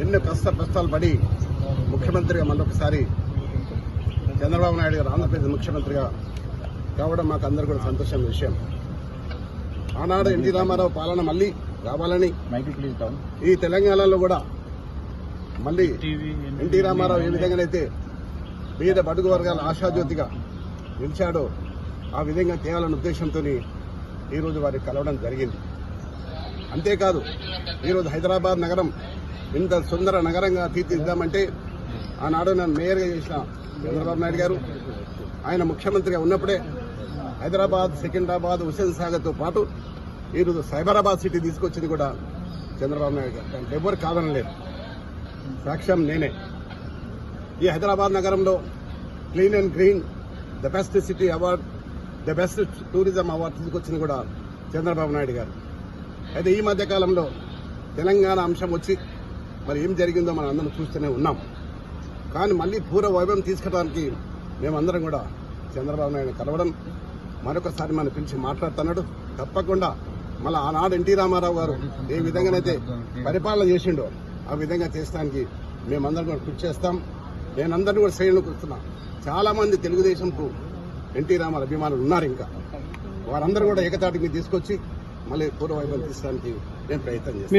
ఎన్నో కష్టాలు పడి ముఖ్యమంత్రిగా మరొకసారి చంద్రబాబు నాయుడు గారు ఆంధ్రప్రదేశ్ ముఖ్యమంత్రిగా కావడం మాకు అందరూ కూడా సంతోషమైన విషయం. ఆనాడు ఎన్టీ రామారావు పాలన మళ్లీ రావాలని ఈ తెలంగాణలో కూడా మళ్లీ ఎన్టీ రామారావు ఏ విధంగానైతే పేద బడుగు వర్గాల ఆశాజ్యోతిగా నిలిచాడో ఆ విధంగా తేవాలన్న ఉద్దేశంతో ఈరోజు వారికి కలవడం జరిగింది. అంతేకాదు ఈరోజు హైదరాబాద్ నగరం ఇంత సుందర నగరంగా తీర్చిదిద్దామంటే ఆనాడు నన్ను మేయర్గా చేసిన చంద్రబాబు నాయుడు గారు ఆయన ముఖ్యమంత్రిగా ఉన్నప్పుడే హైదరాబాద్, సికింద్రాబాద్, హుస్సేన్ సాగర్తో పాటు ఈరోజు సైబరాబాద్ సిటీ తీసుకొచ్చింది కూడా చంద్రబాబు నాయుడు గారు. దానికి ఎవరు కాదనలేదు, సాక్ష్యం నేనే. ఈ హైదరాబాద్ నగరంలో clean and green the best city award, the best tourism award తీసుకొచ్చింది కూడా చంద్రబాబు నాయుడు గారు. అయితే ఈ మధ్య కాలంలో తెలంగాణ అంశం వచ్చి మరి ఏం జరిగిందో మనం అందరం చూస్తూనే ఉన్నాం. కానీ మళ్లీ పూర్వ వైభవం తీసుకురావడానికి మేమందరం కూడా చంద్రబాబు నాయుడు కలవడం, మరొకసారి మనం పిలిచి మాట్లాడుతున్నాడు. తప్పకుండా మళ్ళీ ఆనాడు ఎన్టీ రామారావు గారు ఏ విధంగానైతే పరిపాలన చేసిండో ఆ విధంగా చేసడానికి మేమందరం కూడా కృషి చేస్తాం. నేనందరినీ కూడా శ్రేణులు కూర్చున్నా. చాలా మంది తెలుగుదేశంకు ఎన్టీ రామారావు అభిమానులు ఉన్నారు. ఇంకా వారందరూ కూడా ఏకతాటికి తీసుకొచ్చి మళ్ళీ పూర్వ వైభవం తీసుకోవడానికి నేను ప్రయత్నం చేస్తాను.